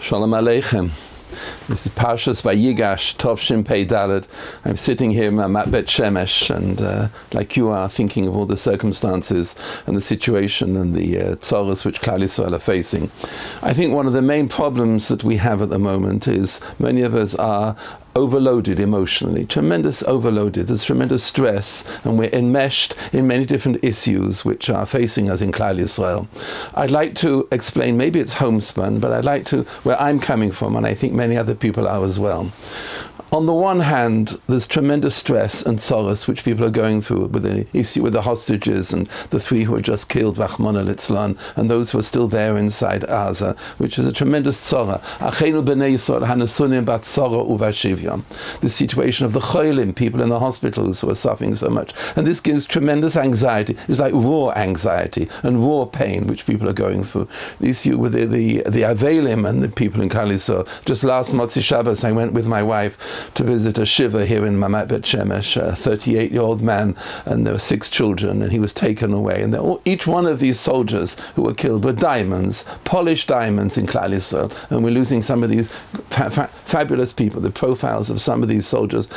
Shalom Aleichem. This is Parshas Vayigash, Tov Shin Pei Dalet. I'm sitting here in my Bet Shemesh, and like you are, thinking of all the circumstances and the situation and the tzoros which Klal Yisrael are facing. I think one of the main problems that we have at the moment is many of us are overloaded emotionally, tremendous overloaded. There's tremendous stress, and we're enmeshed in many different issues which are facing us in Klal Yisrael. I'd like to explain, maybe it's homespun, but I'd like to, where I'm coming from, and I think many other people are as well. On the one hand, there's tremendous stress and sorrows which people are going through with the issue with the hostages and the 3 who were just killed, Rachmana litzlan, and those who are still there inside Gaza, which is a tremendous sorrow. The situation of the cholim, people in the hospitals who are suffering so much. And this gives tremendous anxiety. It's like raw anxiety and raw pain which people are going through. The issue with the Avelim and the people in Klal Yisrael. Just last Motzi Shabbos, I went with my wife to visit a shiva here in Mamat Bet Shemesh, a 38-year-old man, and there were 6 children, and he was taken away. And each one of these soldiers who were killed were diamonds, polished diamonds in Klal Yisrael, and we're losing some of these fabulous people. The profiles of some of these soldiers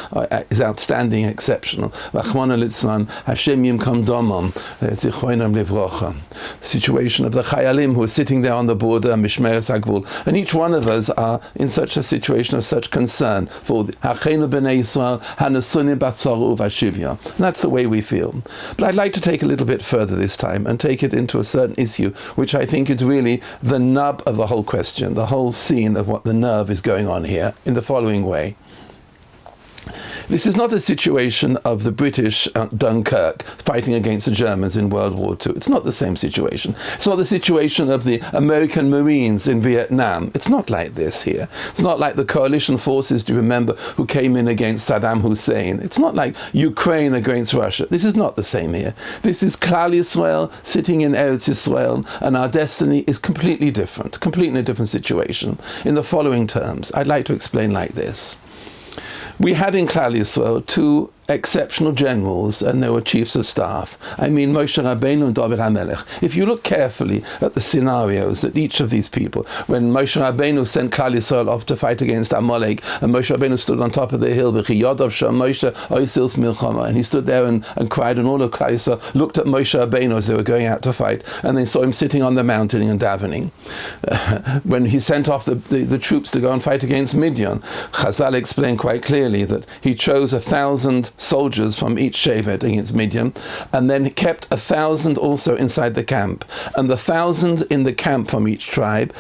is outstanding, exceptional. Rachmana litzlan, Hashem yimkom domam, zichroinam livrocha. The situation of the chayalim who are sitting there on the border, Mishmeres HaGvul, and each one of us are in such a situation of such concern for Hachenu b'nei Yisrael, hanasunim b'tzoru v'shivya. That's the way we feel. But I'd like to take a little bit further this time and take it into a certain issue, which I think is really the nub of the whole question, the whole scene of what the nerve is going on here, in the following way. This is not a situation of the British Dunkirk fighting against the Germans in World War II. It's not the same situation. It's not the situation of the American Marines in Vietnam. It's not like this here. It's not like the coalition forces, do you remember, who came in against Saddam Hussein. It's not like Ukraine against Russia. This is not the same here. This is Klal Yisrael sitting in Eretz Yisrael, and our destiny is completely different situation. In the following terms, I'd like to explain like this. We had in Klal Yisrael 2 exceptional generals, and they were chiefs of staff. I mean Moshe Rabbeinu and David HaMelech. If you look carefully at the scenarios at each of these people, when Moshe Rabbeinu sent Klal Yisrael off to fight against Amalek, and Moshe Rabbeinu stood on top of the hill, and he stood there and cried, and all of Klal Yisrael looked at Moshe Rabbeinu as they were going out to fight, and they saw him sitting on the mountain and davening. When he sent off the troops to go and fight against Midian, Chazal explained quite clearly that he chose 1,000 soldiers from each shevet against Midian, and then kept 1,000 also inside the camp. And the 1,000 in the camp from each tribe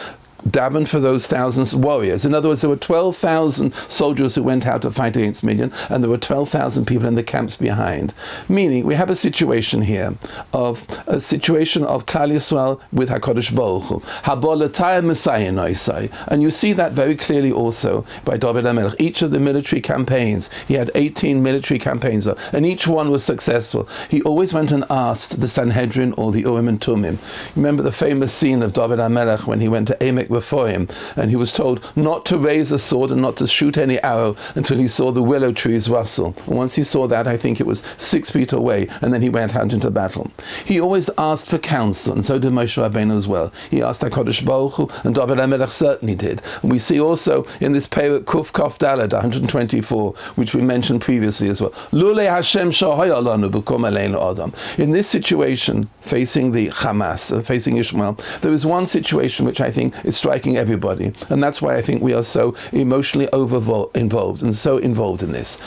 davened for those 1,000 warriors. In other words, there were 12,000 soldiers who went out to fight against Midian, and there were 12,000 people in the camps behind. Meaning, we have a situation here of Klal Yisrael with HaKadosh Baruch Hu. Habolatayim Messiah Noisai. And you see that very clearly also by David HaMelech. Each of the military campaigns, he had 18 military campaigns, and each one was successful. He always went and asked the Sanhedrin or the Urim and Tumim. Remember the famous scene of David HaMelech when he went to Emek before him, and he was told not to raise a sword and not to shoot any arrow until he saw the willow trees rustle. And once he saw that, I think it was 6 feet away, and then he went out into battle. He always asked for counsel, and so did Moshe Rabbeinu as well. He asked HaKadosh Baruch Hu, and David HaMelech certainly did. And we see also in this Perek Kuf Kof Daled 124, which we mentioned previously as well. Lulei Hashem shohaya lanu b'kom aleinu adam. In this situation, facing the Hamas, facing Ishmael, there is one situation which I think is striking everybody, and that's why I think we are so emotionally involved and so involved in this.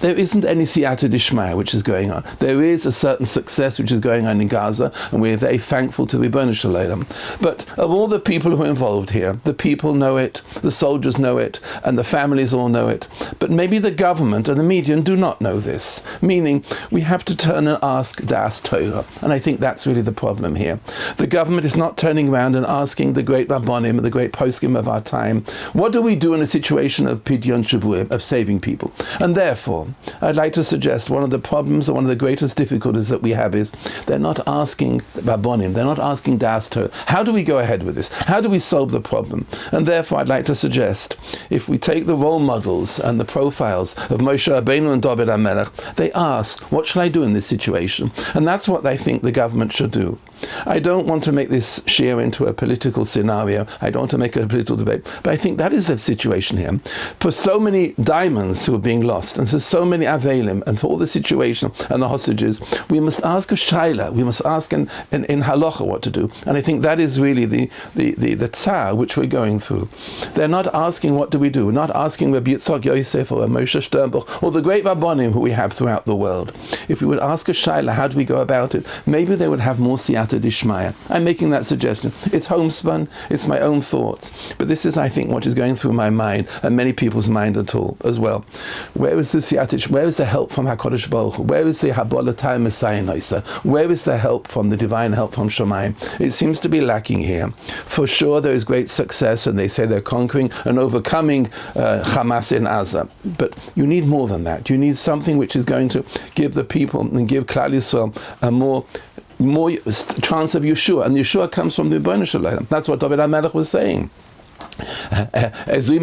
There isn't any siyata d'ishmaya which is going on. There is a certain success which is going on in Gaza, and we're very thankful to Ribono Shel Olam. But of all the people who are involved here, the people know it, the soldiers know it, and the families all know it. But maybe the government and the media do not know this. Meaning, we have to turn and ask das Torah. And I think that's really the problem here. The government is not turning around and asking the great Rabbonim, the great poskim of our time, what do we do in a situation of pidyon shavuim, of saving people? And therefore, I'd like to suggest one of the problems, or one of the greatest difficulties that we have is they're not asking Rabbonim, they're not asking das Torah. How do we go ahead with this? How do we solve the problem? And therefore I'd like to suggest, if we take the role models and the profiles of Moshe Rabbeinu and David HaMelech, they ask, what shall I do in this situation? And that's what I think the government should do. I don't want to make this share into a political scenario. I don't want to make it a political debate. But I think that is the situation here. For so many diamonds who are being lost, and for so many avelim, and for all the situation and the hostages, we must ask a shaila. We must ask in halacha what to do. And I think that is really the tsar which we're going through. They're not asking what do we do. We're not asking Rabbi Yitzchak Yosef or Moshe Sternbuch or the great Rabbanim who we have throughout the world. If we would ask a shaila, how do we go about it? Maybe they would have more siyata dishmaya. I'm making that suggestion. It's homespun. It's my own thoughts. But this is, I think, what is going through my mind and many people's mind as well. Where is the siyata? Where is the help from HaKadosh Baruch Hu? Where is the Habolatai Messiah Noisa? Where is the help from the divine help from Shemayim? It seems to be lacking here. For sure, there is great success, and they say they're conquering and overcoming Hamas in Gaza. But you need more than that. You need something which is going to give the people and give Klal Yisrael a more chance of Yeshua. And Yeshua comes from the Rebbeinu Shalom. That's what David HaMelech was saying. And that's the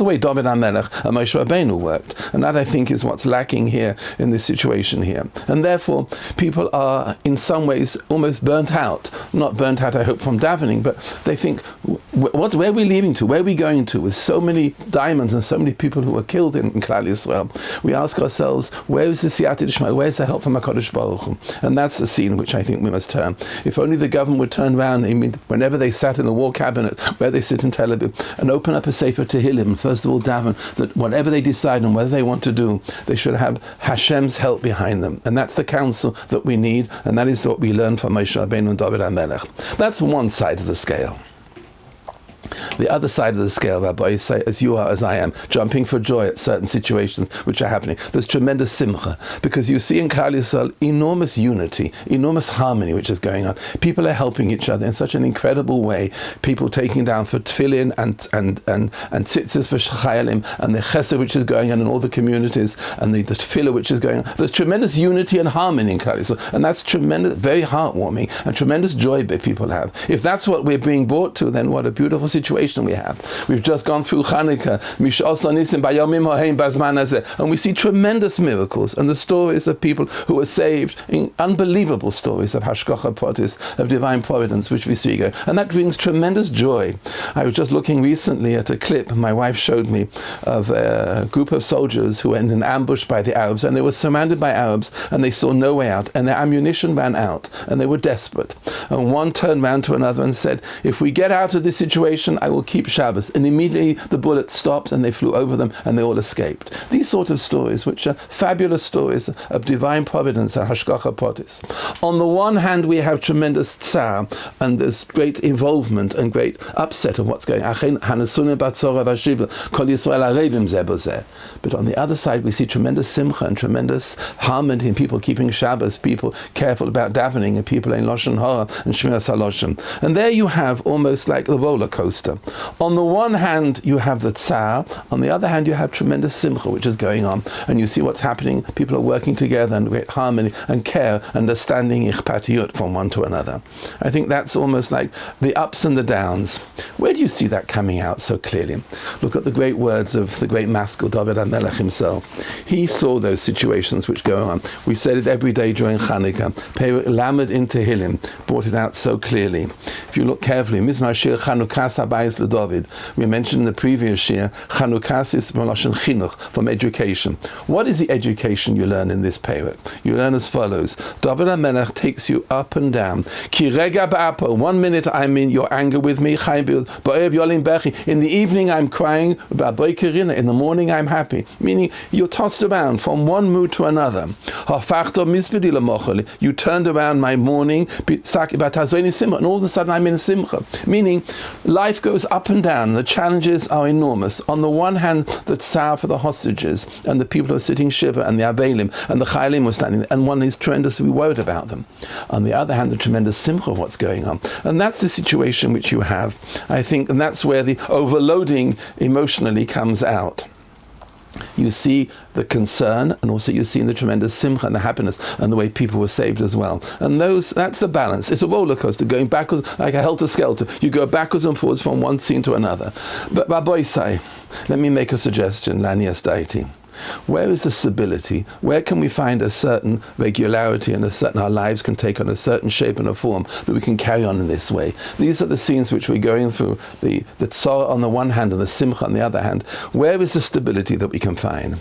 way David HaMelech and Moshe Rabbeinu worked. And that, I think, is what's lacking here in this situation here. And therefore, people are in some ways almost burnt out. Not burnt out, I hope, from davening, but they think, where are we leaving to? Where are we going to? With so many diamonds and so many people who were killed in Klal Yisrael, we ask ourselves, where is the Siyata D'Shmaya? Where is the help from HaKadosh Baruch Hu? And that's the scene which I think we must turn. If only the government would turn around, whenever they sat in the war cabinet, where they sit in Tel Aviv, and open up a Sefer Tehillim, and first of all daven that whatever they decide and whether they want to do, they should have Hashem's help behind them. And that's the counsel that we need, and that is what we learn from Moshe Rabbeinu and David HaMelech. That's one side of the scale. The other side of the scale, Rabbi, say, as you are, as I am, jumping for joy at certain situations which are happening. There's tremendous simcha, because you see in Klal Yisrael enormous unity, enormous harmony which is going on. People are helping each other in such an incredible way. People taking down for tefillin and tzitzis for chayalim, and the chesed which is going on in all the communities, and the tefillah which is going on. There's tremendous unity and harmony in Klal Yisrael, and that's tremendous, very heartwarming, and tremendous joy that people have. If that's what we're being brought to, then what a beautiful situation we have. We've just gone through Chanukah, and we see tremendous miracles and the stories of people who were saved, in unbelievable stories of Hashgacha Pratis, of divine providence, which we see go. And that brings tremendous joy. I was just looking recently at a clip my wife showed me of a group of soldiers who were in an ambush by the Arabs, and they were surrounded by Arabs, and they saw no way out, and their ammunition ran out, and they were desperate. And one turned round to another and said, if we get out of this situation, I will keep Shabbos. And immediately the bullet stopped and they flew over them and they all escaped. These sort of stories, which are fabulous stories of divine providence and Hashgacha Pratis. On the one hand, we have tremendous tsar and there's great involvement and great upset of what's going on. But on the other side, we see tremendous simcha and tremendous harmony in people keeping Shabbos, people careful about davening, and people in Lashon Hara and Shmiras HaLashon. And there you have almost like the roller coaster. On the one hand, you have the tsar. On the other hand, you have tremendous simcha, which is going on. And you see what's happening. People are working together in great harmony and care, understanding ichpatiyut from one to another. I think that's almost like the ups and the downs. Where do you see that coming out so clearly? Look at the great words of the great maskil, David HaMelech himself. He saw those situations which go on. We said it every day during Chanukah. Lamed in Tehillim brought it out so clearly. If you look carefully, Mizmar Shir Chanukas Habayis LeDavid. We mentioned in the previous year, Chanukas is Lashon Chinuch, from education. What is the education you learn in this parak? You learn as follows. David HaMelech takes you up and down. Ki rega ba'apo. 1 minute I'm in your anger with me. In the evening I'm crying. In the morning I'm happy. Meaning you're tossed around from one mood to another. You turned around my mourning, and all of a sudden I'm in simcha. Meaning life goes up and down. The challenges are enormous. On the one hand, the tsar for the hostages and the people who are sitting shiva and the avelim and the chayalim were standing there, and one is tremendously worried about them. On the other hand, the tremendous simcha of what's going on. And that's the situation which you have, I think, and that's where the overloading emotionally comes out. You see the concern, and also you see the tremendous simcha and the happiness and the way people were saved as well. And that's the balance. It's a roller coaster going backwards like a helter-skelter. You go backwards and forwards from one scene to another. But Rabbi say, let me make a suggestion, Lanias Daiti. Where is the stability? Where can we find a certain regularity and our lives can take on a certain shape and a form that we can carry on in this way? These are the scenes which we're going through, the tzara on the one hand and the simcha on the other hand. Where is the stability that we can find?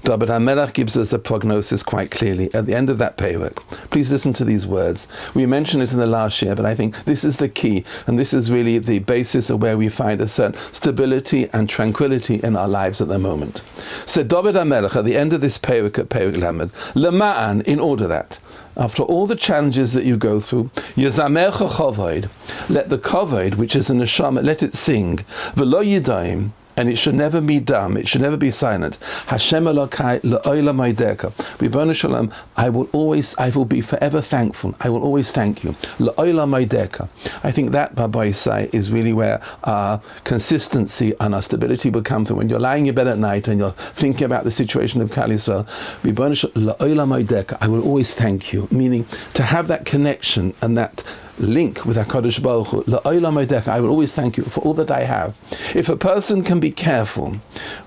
David HaMelech gives us the prognosis quite clearly at the end of that perek. Please listen to these words. We mentioned it in the last year, but I think this is the key, and this is really the basis of where we find a certain stability and tranquility in our lives at the moment. Said David HaMelech at the end of this perek at Perek Lamed, Lema'an, in order that, after all the challenges that you go through, Yezamercha Chavod, let the Kavod, which is in the neshama, let it sing, V'lo Yidaim, and it should never be dumb, it should never be silent. Hashem Elokai L'olam Haideka. Ribono Shalom, I will be forever thankful. I will always thank you. L'olam Haideka. I think that, Rabbi Isai, is really where our consistency and our stability will come through. When you're lying in bed at night and you're thinking about the situation of Klal Yisrael, Ribono Shalom, L'olam Haideka, I will always thank you. Meaning to have that connection and that link with HaKadosh Baruch Hu, L'olam Haideka, I will always thank you for all that I have. If a person can be careful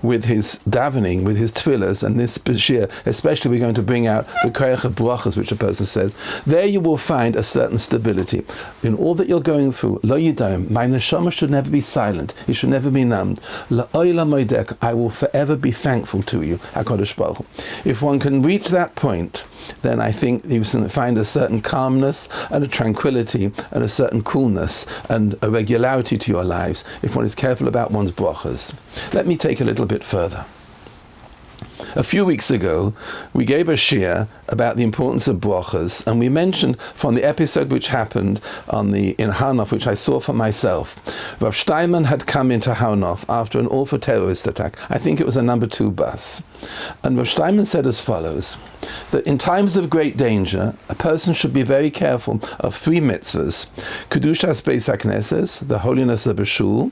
with his davening, with his tefillahs, and this shir, especially we're going to bring out the koyach of brachas, which a person says, there you will find a certain stability. In all that you're going through, Lo Yidaim, my neshama should never be silent, it should never be numbed. L'olam Haideka, I will forever be thankful to you, HaKadosh Baruch Hu. If one can reach that point, then I think you can find a certain calmness and a tranquility and a certain coolness and a regularity to your lives if one is careful about one's brachas. Let me take a little bit further. A few weeks ago, we gave a shir about the importance of brachas, and we mentioned from the episode which happened in Hanof, which I saw for myself. Rav Steinman had come into Hanof after an awful terrorist attack. I think it was a number 2 bus. And Rav Steinman said as follows, that in times of great danger, a person should be very careful of 3 mitzvahs: Kedushas Beis HaKnesses, the holiness of a shul,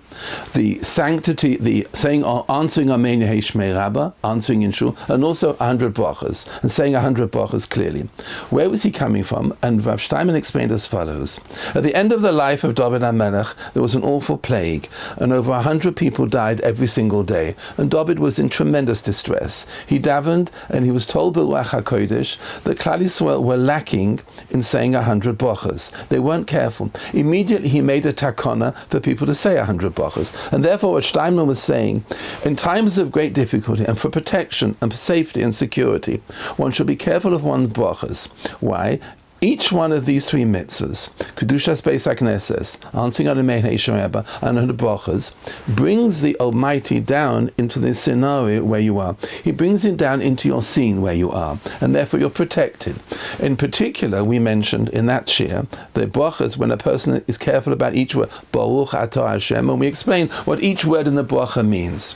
the sanctity, the saying or answering Amen Yehei Shmei Rabbah, answering in shul, and also 100 brachas, and saying 100 brachas clearly. Where was he coming from? And Rav Steinman explained as follows. At the end of the life of David HaMelech, there was an awful plague, and over 100 people died every single day, and David was in tremendous distress. He davened, and he was told by Ruach HaKodesh that Klal Yisrael were lacking in saying 100 brachas. They weren't careful. Immediately he made a takana for people to say 100 brachas. And therefore what Steinman was saying, in times of great difficulty and for protection and for safety and security, one should be careful of one's brachas. Why? Each one of these 3 mitzvahs, Kedushas Beis HaKnesses, answering Amen Yehei Shmei Rabbah, and the brachas, brings the Almighty down into the scenario where you are. He brings it down into your scene where you are, and therefore you're protected. In particular, we mentioned in that shir, the brachas, when a person is careful about each word, Baruch Atah Hashem, and we explain what each word in the bracha means.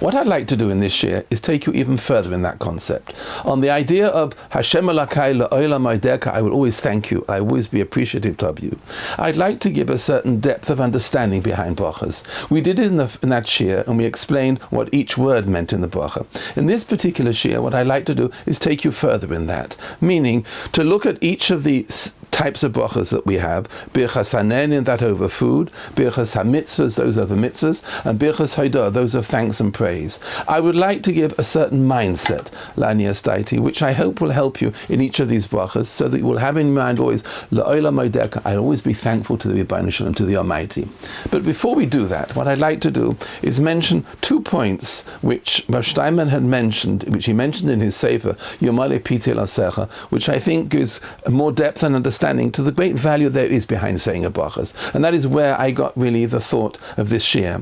What I'd like to do in this shir is take you even further in that concept. On the idea of Hashem Elokai L'olam Haideka, I will always thank you, I will always be appreciative of you. I'd like to give a certain depth of understanding behind brachas. We did it in that shir, and we explained what each word meant in the bracha. In this particular shir, what I'd like to do is take you further in that, meaning to look at each of the types of brachas that we have, birchas hanenin, that over food, birchas hamitzvahs, those over mitzvahs, and birchas haidah, those of thanks and praise. I would like to give a certain mindset, lanias daiti, which I hope will help you in each of these brachas, so that you will have in mind always, la'olam haideka, I'll always be thankful to the Ribono Shalom, to the Almighty. But before we do that, what I'd like to do is mention 2 points which Rav Steinman had mentioned, which he mentioned in his sefer, Yomale Pitel Asecha, which I think gives more depth and understanding to the great value there is behind saying a brachas. And that is where I got really the thought of this shir.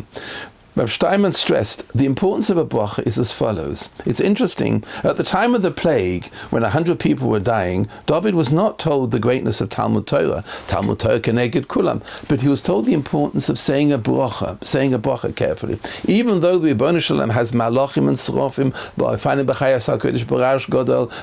Rav Steinman stressed the importance of a bracha is as follows. It's interesting, at the time of the plague, when 100 people were dying, David was not told the greatness of Talmud Torah keneged kulam, but he was told the importance of saying a bracha carefully. Even though the Ribono Shalom has malachim and serafim,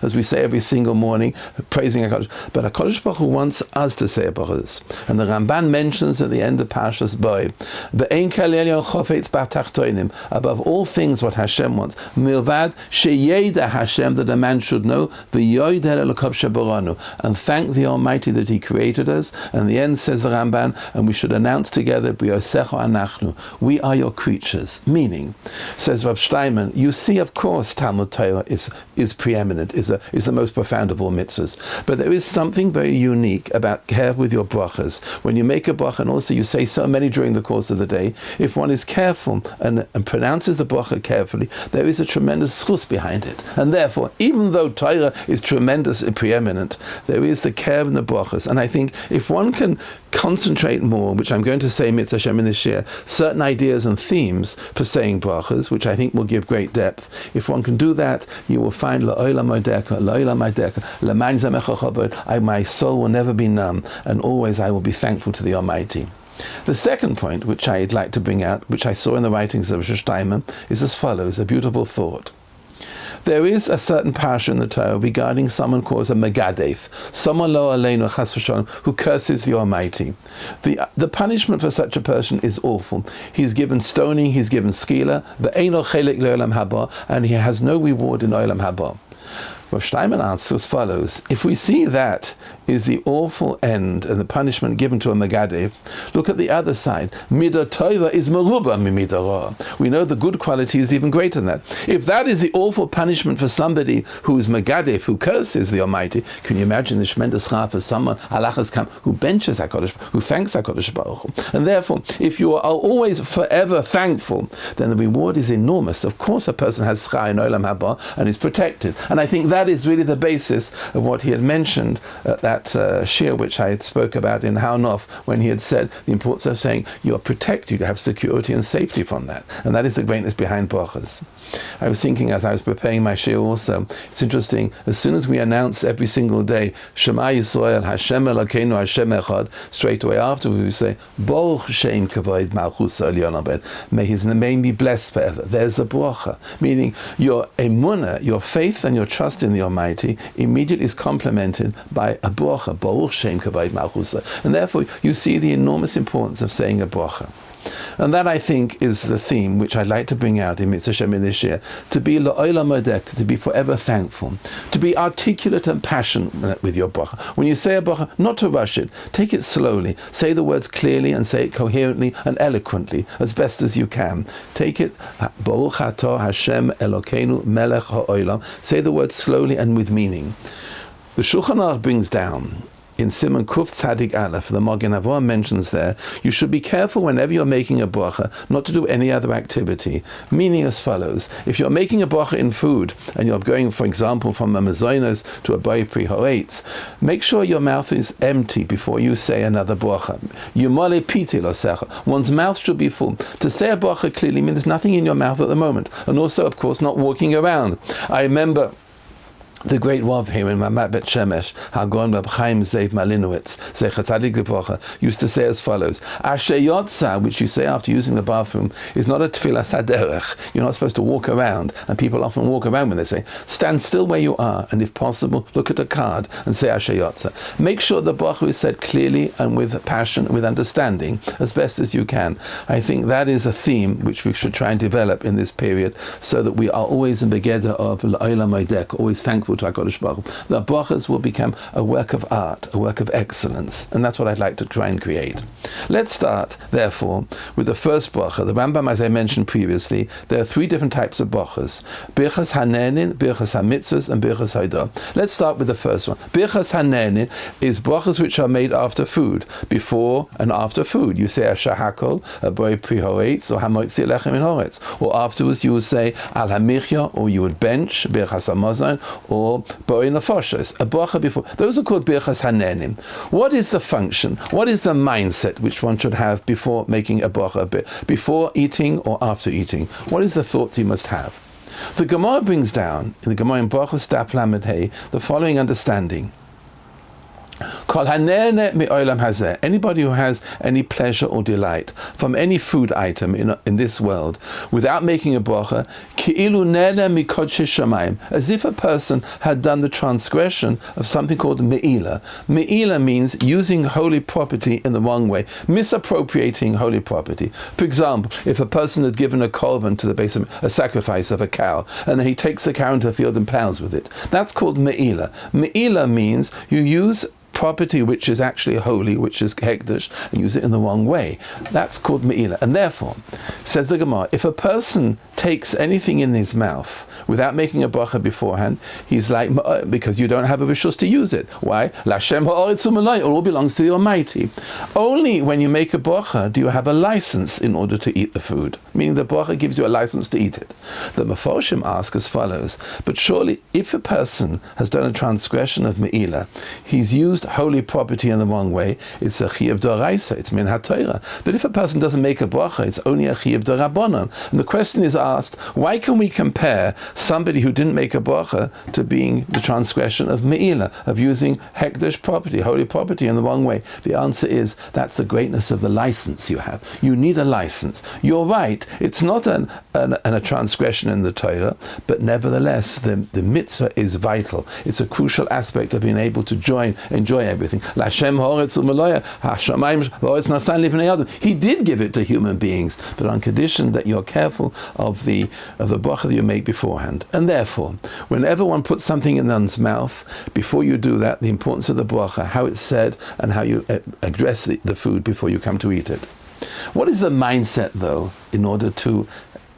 as we say every single morning, praising HaKadosh, but HaKadosh Baruch Hu wants us to say a bracha. And the Ramban mentions at the end of Parshas Bo, Ve'ein kal elyon chofetz hatachtoinim, above all things what Hashem wants. Milvad sheyeda Hashem, that a man should know, v'yoyed Elokav shebaranu, and thank the Almighty that He created us. And the end says the Ramban, and we should announce together, b'yosecho anachnu, we are your creatures. Meaning, says Rav Steinman, you see, of course, Talmud Torah is preeminent, is the most profound of all mitzvahs. But there is something very unique about care with your brachas. When you make a bracha, and also you say so many during the course of the day, if one is careful and pronounces the bracha carefully, there is a tremendous schus behind it. And therefore, even though Torah is tremendous and preeminent, there is the care in the brachas. And I think if one can concentrate more, which I'm going to say mitzvah Hashem in this year, certain ideas and themes for saying brachas, which I think will give great depth. If one can do that, you will find la'olam modeka, la'olam modeka, la'man zamecha chabod, my soul will never be numb, and always I will be thankful to the Almighty. The second point, which I'd like to bring out, which I saw in the writings of Rosh Hashanah, is as follows, a beautiful thought. There is a certain parsha in the Torah regarding someone called a megadef, someone lo aleinu chas v'shalom, who curses the Almighty. The punishment for such a person is awful. He's given stoning, he's given skila, ve'eino chelek le'olam haba, and he has no reward in olam haba. Rav Steinman answers as follows: if we see that is the awful end and the punishment given to a megadef, look at the other side. Midah tova is meruba mimidah ra. We know the good quality is even greater than that. If that is the awful punishment for somebody who is megadef, who curses the Almighty, can you imagine the shmendas chaf for someone halachas kam who benches HaKadosh, who thanks HaKadosh Baruch Hu? And therefore, if you are always forever thankful, then the reward is enormous. Of course, a person has schar in olam haba and is protected. And I think that is really the basis of what he had mentioned at that shir which I had spoke about in Haunof, when he had said the importance of saying you are protected, you have security and safety from that. And that is the greatness behind brachas. I was thinking as I was preparing my shir also, it's interesting, as soon as we announce every single day, Shema Yisrael, Hashem Elokeinu, Hashem Echad, straight away after we say, Baruch Shem Kavod Malchus Elyon Abed, may His name be blessed forever. There's the bracha, meaning your emunah, your faith and your trust in the Almighty immediately is complemented by a bracha, Baruch Shem Kavod Malchus. And therefore you see the enormous importance of saying a bracha. And that, I think, is the theme which I'd like to bring out in Mitzvah Shem in this year. To be la'olam modek, to be forever thankful. To be articulate and passionate with your bracha. When you say a bracha, not to rush it. Take it slowly. Say the words clearly and say it coherently and eloquently, as best as you can. Take it, Baruch atah Hashem Elokeinu Melech ha'olam. Say the words slowly and with meaning. The Shulchan Aruch brings down, in Siman Kuf Tzadik Aleph, the Magen Avraham mentions there, you should be careful whenever you're making a bracha not to do any other activity. Meaning as follows: if you're making a bracha in food and you're going, for example, from a mazonos to a bay pri hoetz, make sure your mouth is empty before you say another bracha. Yumale piti losecha. One's mouth should be full. To say a bracha clearly means there's nothing in your mouth at the moment, and also, of course, not walking around. I remember the great Rav here in Mamat Bet Shemesh, Hagon Reb Chaim Zev Malinowitz, Zecher Tzadik Livrocha, used to say as follows: Asher Yotza, which you say after using the bathroom, is not a tefillah saderech. You're not supposed to walk around, and people often walk around when they say, stand still where you are, and if possible, look at a card and say Asher Yotza. Make sure the bracha is said clearly and with passion, with understanding, as best as you can. I think that is a theme which we should try and develop in this period, so that we are always in begeder of L'olam Modek, always thankful to HaKadosh Baruch Hu. The brachas will become a work of art, a work of excellence, and that's what I'd like to try and create. Let's start, therefore, with the first bracha. The Rambam, as I mentioned previously, there are three different types of brachas: birchas hanenin, birchas hamitzvos, and birchas haidah. Let's start with the first one. Birchas hanenin is brachas which are made after food, before and after food. You say Asher Hakol, Aboy Pri Hoetz, or Hamotzi Lechem in Horetz. Or afterwards you would say Al Hamichya, or you would bench, birchas hamazon, or Boi Nefoshes, a bracha before. Those are called birchas hanenim. What is the function? What is the mindset which one should have before making a bracha, before eating or after eating? What is the thought you must have? The Gemara brings down, in the Gemara in Brachos Daf Lamed Hey, the following understanding. Anybody who has any pleasure or delight from any food item in this world without making a bracha, as if a person had done the transgression of something called me'ila. Me'ila means using holy property in the wrong way, misappropriating holy property. For example, if a person had given a korban to the base of a sacrifice of a cow, and then he takes the cow into a field and plows with it, that's called me'ila. Me'ila means you use property which is actually holy, which is hekdesh, and use it in the wrong way. That's called me'ila. And therefore, says the Gemara, if a person takes anything in his mouth without making a bracha beforehand, he's like, because you don't have a rishus to use it. Why? Lashem ha'oretz u'malay, it all belongs to the Almighty. Only when you make a bracha do you have a license in order to eat the food. Meaning the bracha gives you a license to eat it. The Mefarshim ask as follows, but surely if a person has done a transgression of me'ila, he's used holy property in the wrong way, it's a chiyuv d'oraisa, it's min ha-torah. But if a person doesn't make a bracha, it's only a chiyuv d'rabanan. And the question is asked, why can we compare somebody who didn't make a bracha to being the transgression of me'ila, of using hekdesh property, holy property in the wrong way? The answer is, that's the greatness of the license you have. You need a license. You're right, it's not a transgression in the Torah, but nevertheless, the mitzvah is vital. It's a crucial aspect of being able to enjoy everything. He did give it to human beings, but on condition that you're careful of the bracha that you make beforehand. And therefore, whenever one puts something in one's mouth, before you do that, the importance of the bracha, how it's said, and how you address the food before you come to eat it. What is the mindset, though, in order to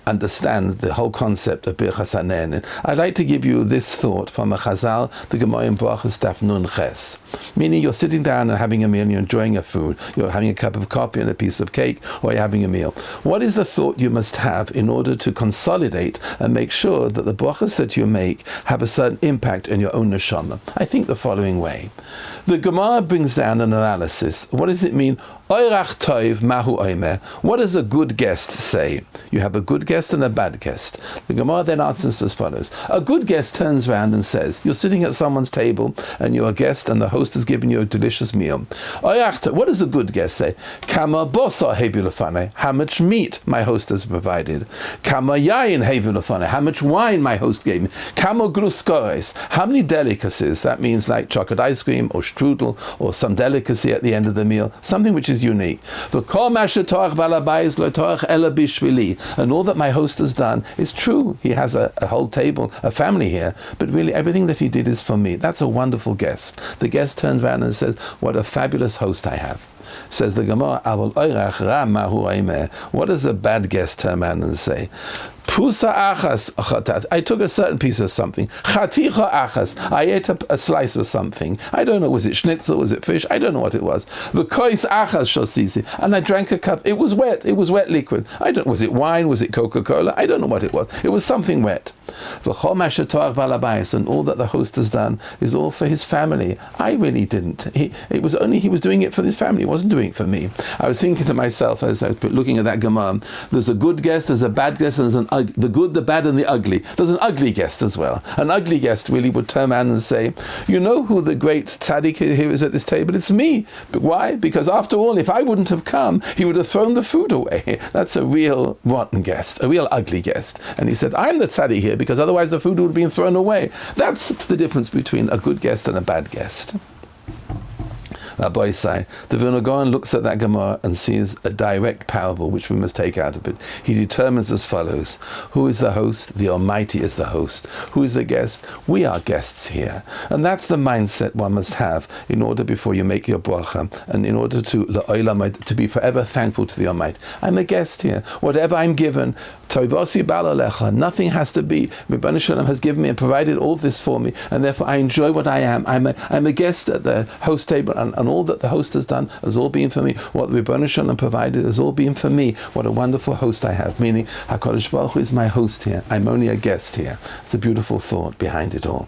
understand the whole concept of Birchas HaNe'enin? I'd like to give you this thought from a Chazal, the Gemara in Brachos Daf Nun Ches. Meaning you're sitting down and having a meal, and you're enjoying a food, you're having a cup of coffee and a piece of cake, or you're having a meal. What is the thought you must have in order to consolidate and make sure that the brachas that you make have a certain impact in your own neshama? I think the following way. The Gemara brings down an analysis. What does it mean? Oirach toiv mahu oimer. What does a good guest say? You have a good guest and a bad guest. The Gemara then answers as follows. A good guest turns around and says, you're sitting at someone's table and you're a guest and the host has given you a delicious meal. What does a good guest say? Kama bosa hevi lefanei. How much meat my host has provided. Kama yayin hevi lefanei. How much wine my host gave me. Kama gruskores. How many delicacies? That means like chocolate ice cream or strudel or some delicacy at the end of the meal. Something which is unique. And all that my host has done is true. He has a whole table, a family here, but really everything that he did is for me. That's a wonderful guest. The guest turns around and says, what a fabulous host I have. Says the Gemara, what does a bad guest turn around and say? I took a certain piece of something. Chaticha achas. I ate a slice of something. I don't know, was it schnitzel, was it fish? I don't know what it was. V'kois achas shosisi. And I drank a cup. It was wet liquid. Was it wine? Was it Coca-Cola? I don't know what it was. It was something wet. And all that the host has done is all for his family. I really didn't. He was doing it for his family. He wasn't doing it for me. I was thinking to myself as I was looking at that Gemara, there's a good guest, there's a bad guest, and there's the good, the bad, and the ugly. There's an ugly guest as well. An ugly guest really would turn around and say, you know who the great tzaddik here is at this table? It's me. But why? Because after all, if I wouldn't have come, he would have thrown the food away. That's a real rotten guest, a real ugly guest. And he said, I'm the tzaddik here, because otherwise the food would have been thrown away. That's the difference between a good guest and a bad guest. Rabbi Sai, the Vilna Gaon looks at that Gemara and sees a direct parable which we must take out of it. He determines as follows. Who is the host? The Almighty is the host. Who is the guest? We are guests here. And that's the mindset one must have in order before you make your bracha and in order to be forever thankful to the Almighty. I'm a guest here. Whatever I'm given, nothing has to be. Rebbeinu Shalom has given me and provided all this for me, and therefore I enjoy what I am. I'm a guest at the host table, and all that the host has done has all been for me. What the Rebbeinu Shalom provided has all been for me. What a wonderful host I have. Meaning, HaKadosh Baruch Hu is my host here. I'm only a guest here. It's a beautiful thought behind it all.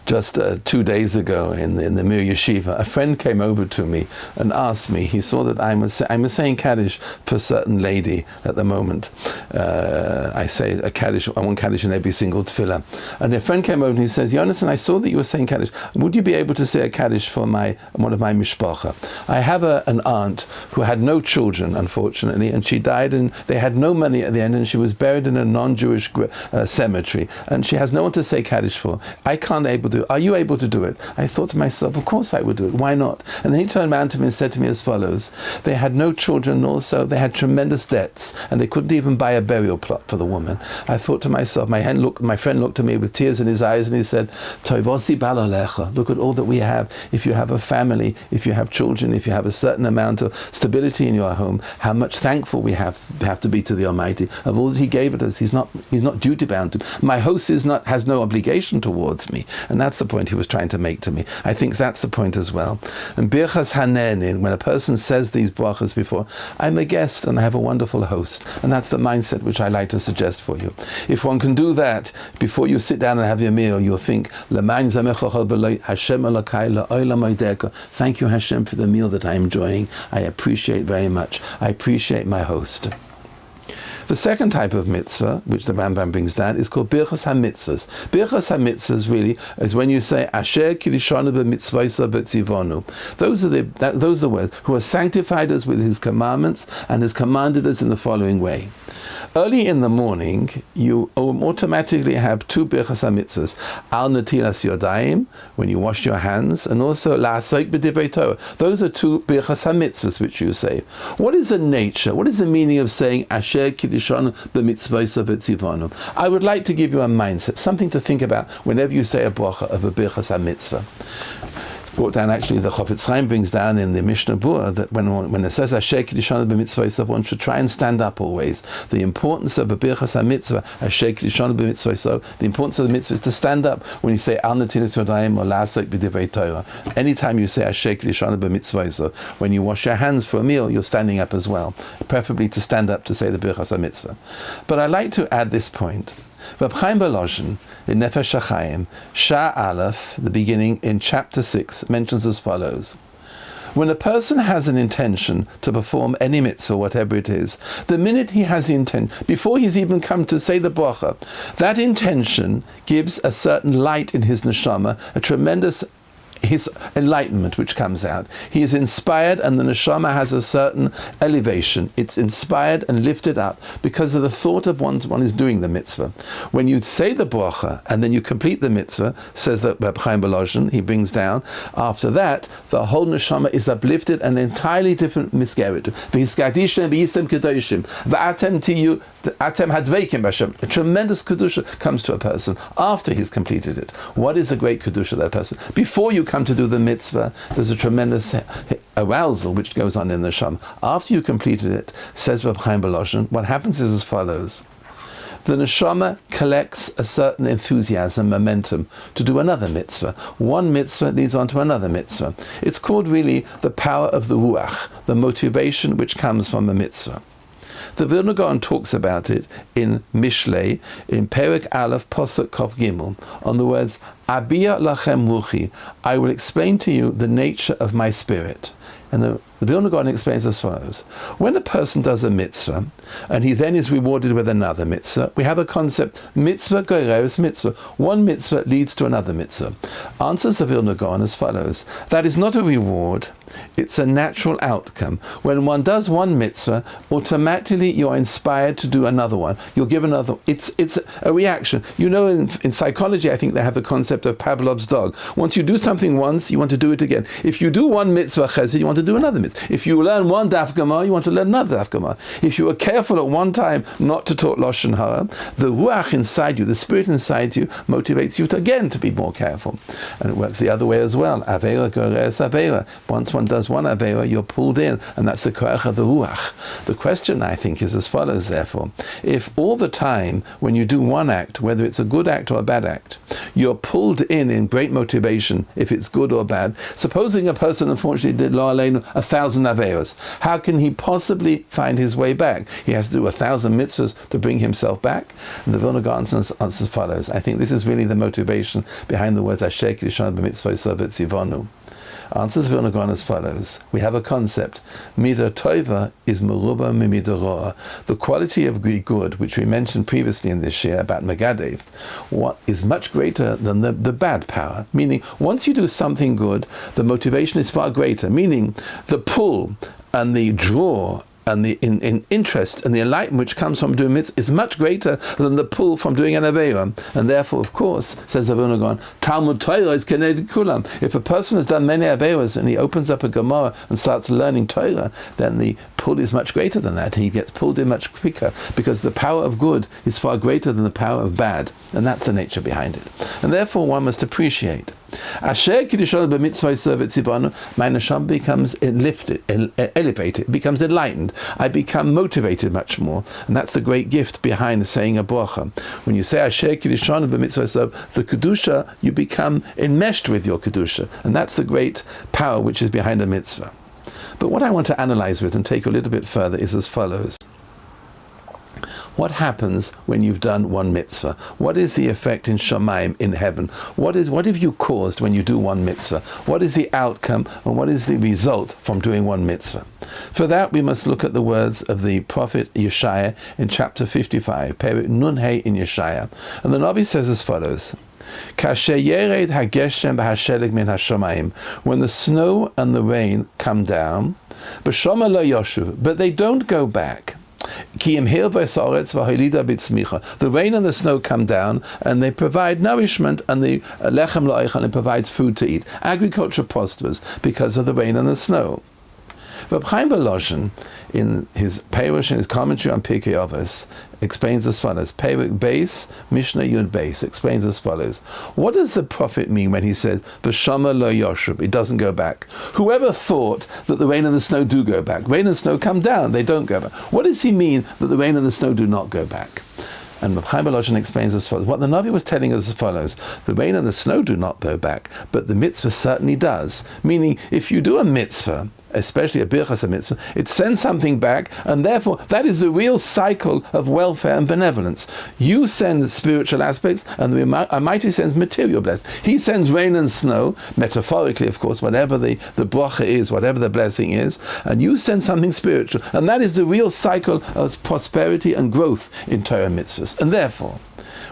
Just 2 days ago in the Mir Yeshiva, a friend came over to me and asked me, he saw that I'm saying Kaddish for a certain lady at the moment. I say a Kaddish, I want Kaddish in every single tefillah. And a friend came over and he says, Yonason, I saw that you were saying Kaddish. Would you be able to say a Kaddish for one of my mishpacha? I have an aunt who had no children, unfortunately, and she died, and they had no money at the end, and she was buried in a non-Jewish cemetery, and she has no one to say Kaddish for. I can't able to. Are you able to do it? I thought to myself, of course I would do it. Why not? And then he turned around to me and said to me as follows: they had no children, and also they had tremendous debts, and they couldn't even buy a burial plot for the woman. I thought to myself, my friend looked at me with tears in his eyes, and he said, Toivosi balalecha, look at all that we have. If you have a family, if you have children, if you have a certain amount of stability in your home, how much thankful we have to be to the Almighty of all that He gave it us. He's not duty bound to. My host has no obligation towards me, and that's the point he was trying to make to me. I think that's the point as well. And birchas hanenin, when a person says these brachas before, I'm a guest and I have a wonderful host, and that's the mindset which I like to suggest for you. If one can do that before you sit down and have your meal, you'll think, Hashem thank you, Hashem, for the meal that I'm enjoying. I appreciate very much. I appreciate my host. The second type of mitzvah, which the Rambam brings down, is called birchas ha-mitzvahs. Birchas ha-mitzvahs really is when you say Asher kiddushanu b'mitzvaysa b'tzivonu. Those are the words, who has sanctified us with His commandments and has commanded us in the following way. Early in the morning, you automatically have two birchas ha-mitzvahs: al netilas yodayim, when you wash your hands, and also la'asok b'divrei Torah. Those are two birchas ha-mitzvahs which you say. What is the nature? What is the meaning of saying Asher kiddushanu b'mitzvaysa b'tzivonu? I would like to give you a mindset, something to think about whenever you say a bracha of a birchas ha-mitzvah. Brought down, actually, the Chofetz Chaim brings down in the Mishnah Berurah that when it says Asher kiddushanu b'mitzvaysa, one should try and stand up always. The importance of a birchas ha-mitzvah, Asher kiddushanu b'mitzvaysa, the importance of the mitzvah is to stand up when you say Al netilas yodayim or La'asok b'divrei Torah. Anytime you say Asher kiddushanu b'mitzvaysa, when you wash your hands for a meal, you're standing up as well. Preferably to stand up to say the birchas ha-mitzvah. But I'd like to add this point. Rabbi Alpren in Nefesh HaChaim, Shah Aleph, the beginning in chapter 6, mentions as follows: when a person has an intention to perform any mitzvah, whatever it is, the minute he has the intent, before he's even come to say the bracha, that intention gives a certain light in his neshama, a tremendous his enlightenment which comes out. He is inspired, and the neshama has a certain elevation. It's inspired and lifted up because of the thought of one is doing the mitzvah. When you say the bracha and then you complete the mitzvah, says that Rabbi Alpren, he brings down, after that the whole neshama is uplifted, an entirely different miscarriage. A tremendous kedusha comes to a person after he's completed it. What is a great kedusha of that person? Before you come to do the mitzvah, there's a tremendous arousal which goes on in the neshama. After you completed it, says Rabbi Alpren, what happens is as follows: the neshama collects a certain enthusiasm, momentum to do another mitzvah. One mitzvah leads on to another mitzvah. It's called really the power of the ruach, the motivation which comes from a mitzvah. The Vilna Gaon talks about it in Mishlei, in Perek Aleph, Posuk Kof Gimel, on the words, Abiyah lachem ruchi, I will explain to you the nature of my spirit. And the Vilna Gaon explains as follows: when a person does a mitzvah, and he then is rewarded with another mitzvah, we have a concept, mitzvah goreres mitzvah. One mitzvah leads to another mitzvah. Answers the Vilna Gaon as follows: that is not a reward, it's a natural outcome. When one does one mitzvah, automatically you're inspired to do another one. You're given another. It's a reaction. You know, in psychology, I think they have the concept of Pavlov's dog. Once you do something once, you want to do it again. If you do one mitzvah chesed, you want to do another mitzvah. If you learn one daf gemara, you want to learn another daf gemara. If you are careful at one time not to talk lashon hara, the ruach inside you, the spirit inside you, motivates you to again to be more careful. And it works the other way as well. Aveira goreres aveira. Once one one does one avera, you're pulled in, and that's the koach of the ruach. The question, I think, is as follows, therefore. If all the time, when you do one act, whether it's a good act or a bad act, you're pulled in great motivation, if it's good or bad, supposing a person, unfortunately, did lo aleinu 1,000 averas, how can he possibly find his way back? He has to do 1,000 mitzvahs to bring himself back? And the Vilna Gaon answers follows. I think this is really the motivation behind the words Asher Kiddushanu b'mitzvah v'tzivanu. Answers Vilna Gaon as follows. We have a concept. Midah tova is meruba mimidah roa. The quality of good, which we mentioned previously in this year about Megadev, what is much greater than the bad power. Meaning, once you do something good, the motivation is far greater. Meaning, the pull and the draw and the interest and the enlightenment which comes from doing mitzvah is much greater than the pull from doing an avera. And therefore, of course, says the Vilna Gaon, Talmud Torah is keneged kulam. If a person has done many averas and he opens up a Gemara and starts learning Torah, then the pull is much greater than that. He gets pulled in much quicker because the power of good is far greater than the power of bad. And that's the nature behind it. And therefore, one must appreciate Asher Kiddushanu b'mitzvah v'tzivanu, my neshama becomes lifted, elevated, becomes enlightened. I become motivated much more, and that's the great gift behind saying a bracha. When you say Asher Kiddushanu b'mitzvah, the kedusha, you become enmeshed with your kedusha, and that's the great power which is behind a mitzvah. But what I want to analyze with and take a little bit further is as follows. What happens when you've done one mitzvah? What is the effect in Shamayim, in heaven? What have you caused when you do one mitzvah? What is the outcome and what is the result from doing one mitzvah? For that we must look at the words of the prophet Yeshaya in chapter 55, Perek Nun Hey in Yeshaya. And the Navi says as follows. When the snow and the rain come down, but they don't go back. The rain and the snow come down and they provide nourishment, and the lechem la'ochel, it provides food to eat. Agriculture prospers because of the rain and the snow. Rabbi Chaim Volozhin, in his Perush and his commentary on Pirkei Avos, explains as follows. Perek Beis, Mishnah Yud Beis, explains as follows. What does the prophet mean when he says, B'shama lo yoshub, it doesn't go back? Whoever thought that the rain and the snow do go back? Rain and snow come down, they don't go back. What does he mean that the rain and the snow do not go back? And Rabbi Chaim Volozhin explains as follows. What the Navi was telling us as follows. The rain and the snow do not go back, but the mitzvah certainly does. Meaning, if you do a mitzvah, especially a birchas mitzvah, it sends something back, and therefore that is the real cycle of welfare and benevolence. You send spiritual aspects, and the Almighty sends material blessings. He sends rain and snow, metaphorically, of course, whatever the bracha is, whatever the blessing is, and you send something spiritual, and that is the real cycle of prosperity and growth in Torah mitzvahs. And therefore,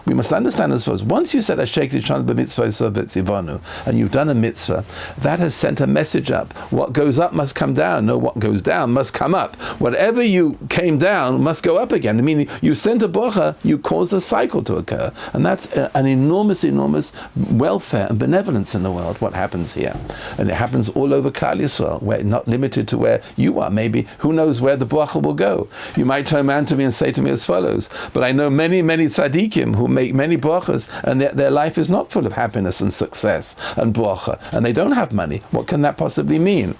we must understand as follows. Once you said Asher Kiddushanu b'mitzvah v'tzivanu, and you've done a mitzvah, that has sent a message up. What goes up must come down. No, what goes down must come up. Whatever you came down must go up again. Meaning, you sent a bracha, you caused a cycle to occur. And that's an enormous, enormous welfare and benevolence in the world, what happens here. And it happens all over Klal Yisrael, where not limited to where you are. Maybe, who knows where the bracha will go. You might turn around to me and say to me as follows, but I know many, many tzaddikim who make many brachas, and their life is not full of happiness and success and bracha, and they don't have money. What can that possibly mean?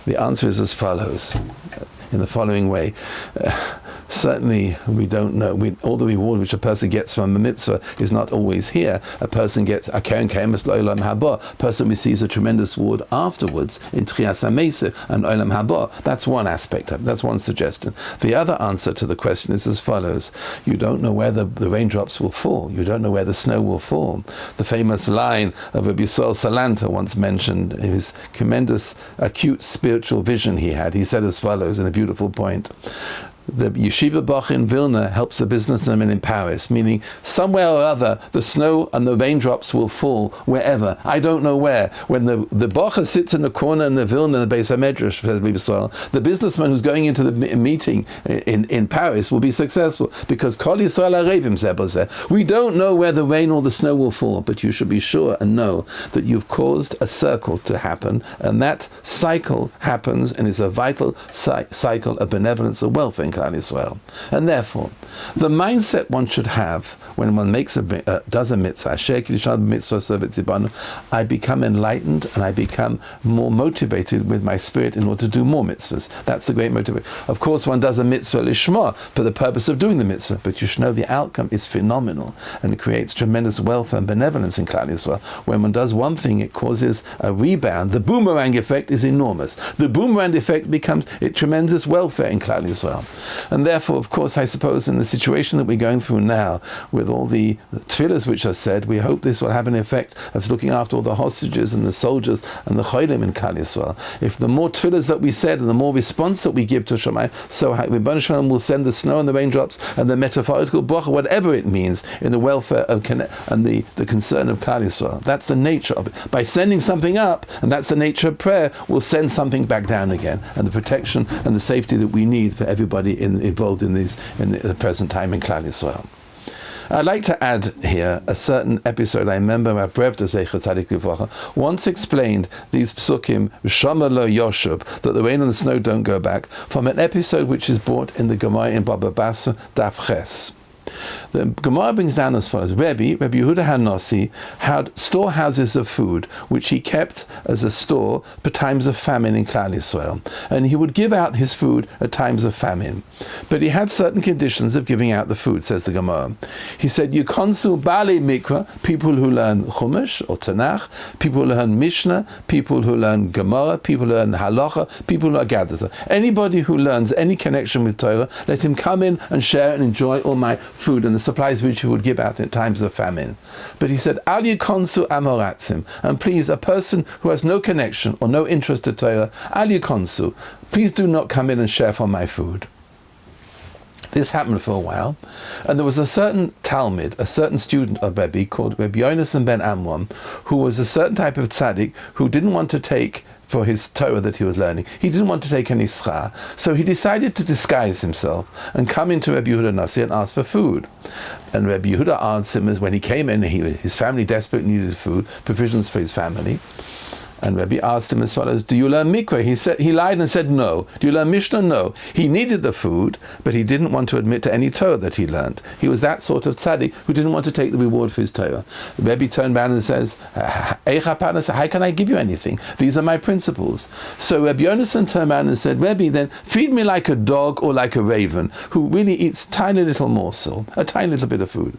The answer is as follows, in the following way. Certainly, we don't know. All the reward which a person gets from a mitzvah is not always here. A person gets a keren kayemes l'olam haba. A person receives a tremendous reward afterwards in Tchias HaMeiseh and olam haba. That's one aspect. That's one suggestion. The other answer to the question is as follows. You don't know where the raindrops will fall. You don't know where the snow will fall. The famous line of Rabbi Yisrael Salanter once mentioned his tremendous acute spiritual vision he had. He said as follows, in a beautiful point. The yeshiva bach in Vilna helps the businessman in Paris, meaning somewhere or other the snow and the raindrops will fall wherever. I don't know where. When the bacha sits in the corner in the Vilna, the Beis HaMedrash, the businessman who's going into the meeting in Paris will be successful because Kol Yisrael Arevim Zeh B'Zeh. We don't know where the rain or the snow will fall, but you should be sure and know that you've caused a circle to happen, and that cycle happens and is a vital cycle of benevolence, of welfare. Klal Yisrael. And therefore, the mindset one should have when one does a mitzvah, I become enlightened and I become more motivated with my spirit in order to do more mitzvahs. That's the great motivation. Of course, one does a mitzvah lishma for the purpose of doing the mitzvah, but you should know the outcome is phenomenal and it creates tremendous welfare and benevolence in Klal Yisrael. When one does one thing, it causes a rebound. The boomerang effect is enormous. The boomerang effect becomes tremendous welfare in Klal Yisrael. And therefore, of course, I suppose in the situation that we're going through now, with all the tefillahs which are said, we hope this will have an effect of looking after all the hostages and the soldiers and the cholim in Klal Yisrael. If the more tefillahs that we said and the more response that we give to Shammai, so Rebbeinu Shalom will send the snow and the raindrops and the metaphorical bracha, whatever it means, in the welfare of and the concern of Klal Yisrael. That's the nature of it. By sending something up, and that's the nature of prayer, we'll send something back down again, and the protection and the safety that we need for everybody involved in the present time in Klal Yisrael. I'd like to add here a certain episode. I remember Rabbi Alpren once explained these psukim, Shama lo yoshub, that the rain and the snow don't go back, from an episode which is brought in the Gemara in Baba Basra, Daf Ches. The Gemara brings down as follows. Rabbi Yehuda HaNasi had storehouses of food, which he kept as a store for times of famine in Klal Yisrael. And he would give out his food at times of famine. But he had certain conditions of giving out the food, says the Gemara. He said, Yukonsu Bali Mikra, people who learn Chumash or Tanakh, people who learn Mishnah, people who learn Gemara, people who learn Halacha, people who are Gadata. Anybody who learns any connection with Torah, let him come in and share and enjoy all my food and the supplies which he would give out in times of famine. But he said, Al Yikonsu Amoratzim, and please, a person who has no connection or no interest to Torah, Al Yikonsu, please do not come in and share from my food. This happened for a while, and there was a certain Talmud, a certain student of Rebbe called Rabbi Yonasan ben Amram, who was a certain type of tzaddik who didn't want to take for his Torah that he was learning. He didn't want to take any schar, so he decided to disguise himself and come into Rabbi Yehuda Nasi and ask for food. And Rabbi Yehuda answered him as when he came in, his family desperately needed food, provisions for his family. And Rabbi asked him as follows, do you learn Mikra? He lied and said no. Do you learn Mishnah? No. He needed the food, but he didn't want to admit to any Torah that he learned. He was that sort of tzaddik who didn't want to take the reward for his Torah. Rabbi turned around and says, how can I give you anything? These are my principles. So Rabbi Yonasan turned around and said, Rabbi, then feed me like a dog or like a raven who really eats tiny little morsel, a tiny little bit of food.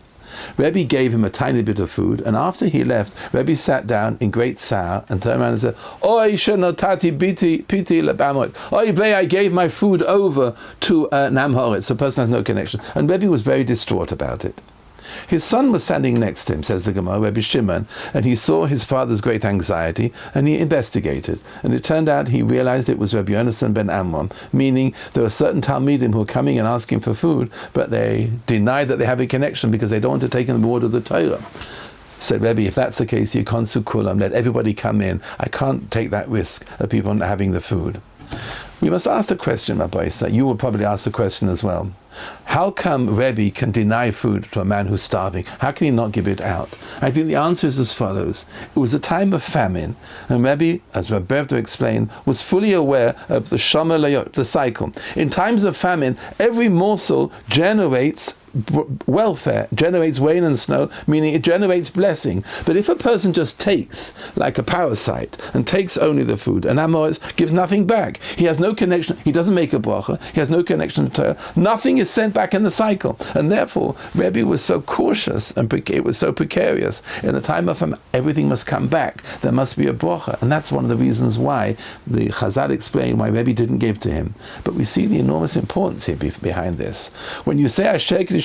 Rebbe gave him a tiny bit of food, and after he left, Rebbe sat down in great sorrow and turned around and said, Oy shenotati piti lebamoit. Oy vey, I gave my food over to an Amhoritz, a person has no connection. And Rebbe was very distraught about it. His son was standing next to him, says the Gemara, Rabbi Shimon, and he saw his father's great anxiety, and he investigated. And it turned out he realized it was Rabbi Yonasan ben Amram, meaning there were certain Talmidim who were coming and asking for food, but they denied that they have a connection because they don't want to take in the word of the Torah. Said Rebbe, if that's the case, Yikonsu Kulam, let everybody come in. I can't take that risk of people not having the food. We must ask the question, Rabbi Isa, you will probably ask the question as well. How come Rebbe can deny food to a man who's starving? How can he not give it out? I think the answer is as follows. It was a time of famine, and Rebbe, as Rabbi Alpren explained, was fully aware of the Shama Layot, the cycle. In times of famine, every morsel generates welfare, generates rain and snow, meaning it generates blessing. But if a person just takes, like a parasite, and takes only the food, and Amoritz gives nothing back, he has no connection, he doesn't make a bracha, he has no connection to Torah, nothing is sent back in the cycle. And therefore, Rebbe was so cautious, and it was so precarious. In the time of famine, everything must come back. There must be a bracha. And that's one of the reasons why the Chazal explained why Rebbe didn't give to him. But we see the enormous importance here behind this. When you say,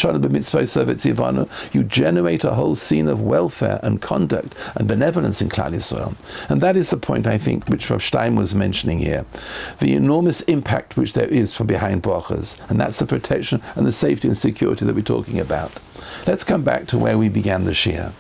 you generate a whole scene of welfare and conduct and benevolence in Klal Yisrael. And that is the point, I think, which Rav Stein was mentioning here. The enormous impact which there is from behind brachas. And that's the protection and the safety and security that we're talking about. Let's come back to where we began the Shia.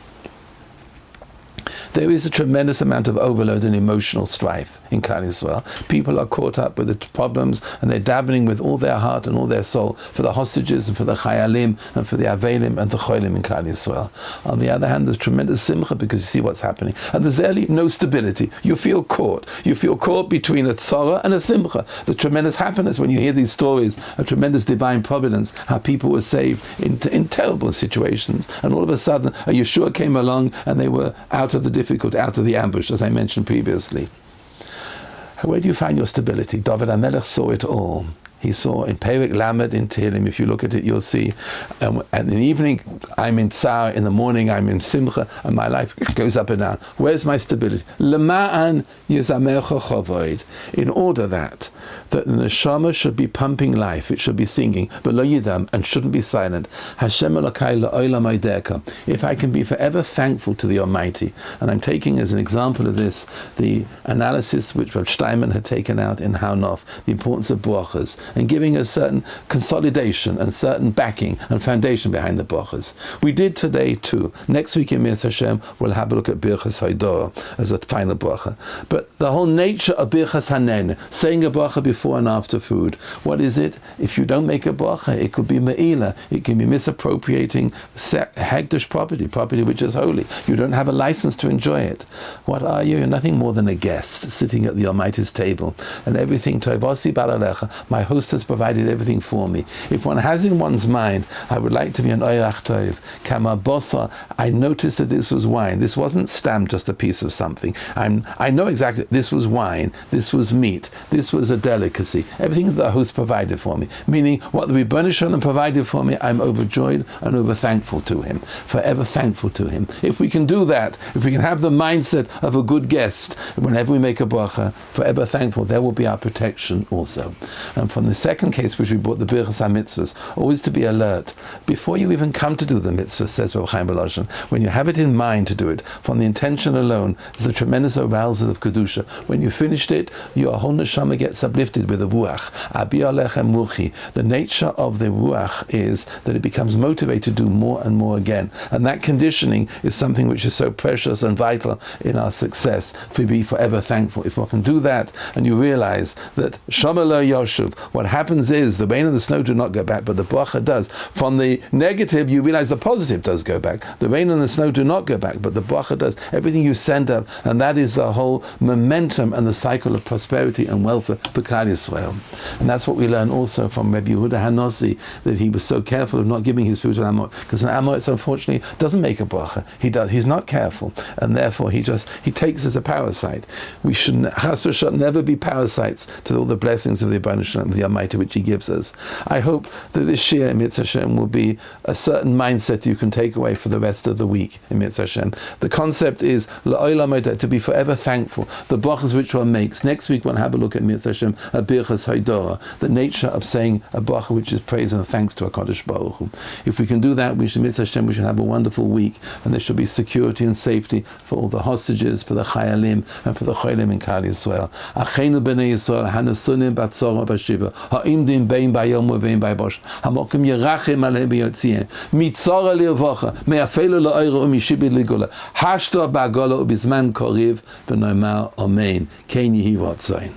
There is a tremendous amount of overload and emotional strife in Klal Yisrael. People are caught up with the problems, and they're davening with all their heart and all their soul for the hostages and for the chayalim and for the avelim and the cholim in Klal Yisrael. On the other hand, there's tremendous simcha because you see what's happening. And there's really no stability. You feel caught. You feel caught between a tzara and a simcha. The tremendous happiness when you hear these stories, a tremendous divine providence, how people were saved in terrible situations. And all of a sudden, a Yeshua came along and they were out of the difficult, out of the ambush, as I mentioned previously. Where do you find your stability? David HaMelech saw it all. He saw in Perek Lamed in Tehillim, if you look at it, you'll see, and in the evening, I'm in Tsar, in the morning, I'm in Simcha, and my life goes up and down. Where's my stability? Lema'an yizamecha chavoid. In order that the neshama should be pumping life, it should be singing, but lo yidam, and shouldn't be silent. Hashem Elokai la'olam oideka. If I can be forever thankful to the Almighty, and I'm taking as an example of this, the analysis which Rav Steinman had taken out in Haunof, the importance of brachas, and giving a certain consolidation and certain backing and foundation behind the brachas. We did today too. Next week in Mitzvah Hashem, we'll have a look at Birchas Haidorah as a final bracha. But the whole nature of Birchas Hanen, saying a bracha before and after food, what is it? If you don't make a bracha, it could be me'ila, it can be misappropriating hagdish property which is holy. You don't have a license to enjoy it. What are you? You're nothing more than a guest sitting at the Almighty's table. And everything, Toivasi Baralecha, my host has provided everything for me. If one has in one's mind, I would like to be an Oirach Toiv, Kama Bosa, I noticed that this was wine. This wasn't stamped just a piece of something. I know exactly, this was wine, this was meat, this was a delicacy. Everything that the host provided for me. Meaning, what the Rebbeinu Shalom provided for me, I'm overjoyed and over thankful to him. Forever thankful to him. If we can do that, if we can have the mindset of a good guest, whenever we make a bracha, forever thankful, there will be our protection also. And from the second case which we brought, the Birchas HaMitzvahs, always to be alert. Before you even come to do the mitzvah, says Rav Chaim Volozhin, when you have it in mind to do it, from the intention alone, there's a tremendous arousal of Kedusha. When you finished it, your whole neshama gets uplifted with the Ruach. Abi Alechem Ruchi. The nature of the Ruach is that it becomes motivated to do more and more again. And that conditioning is something which is so precious and vital in our success, to be forever thankful. If one can do that, and you realize that Shama Lo Yoshuv, what happens is the rain and the snow do not go back, but the bracha does. From the negative, you realize the positive does go back. The rain and the snow do not go back, but the bracha does. Everything you send up, and that is the whole momentum and the cycle of prosperity and wealth for Klal Yisrael. And that's what we learn also from Rabbi Yehuda Hanossi, that he was so careful of not giving his food to an Amoritz, because an Amoritz, unfortunately, doesn't make a bracha. He's not careful, and therefore he takes as a parasite. We should never be parasites to all the blessings of the Rebbeinu Shalom, the Almighty, which he gives us. I hope that this Shir in Mitzvah Hashem will be a certain mindset you can take away for the rest of the week in Mitzvah Hashem. The concept is to be forever thankful. The brachas which one makes. Next week we'll have a look at Mitzvah Hashem, a Birchas Haidorah, the nature of saying a bracha which is praise and thanks to HaKadosh Baruch Hu. If we can do that, Mitzvah Hashem, we should have a wonderful week, and there should be security and safety for all the hostages, for the chayalim, and for the cholim in Klal Yisrael. Achenu b'nei Yisrael, hanusunim b'tzora b'shiva, ha'imdim bein b'yom u'bein b'bosh, ha'mokim yerachim aleim b'yotzieh, mitzora li'avocha, me'afelu la'oira u'mishibid li'gula, hashto ba'gola u'bizman koriv, v'noimar amen. Ken yehi ratzain.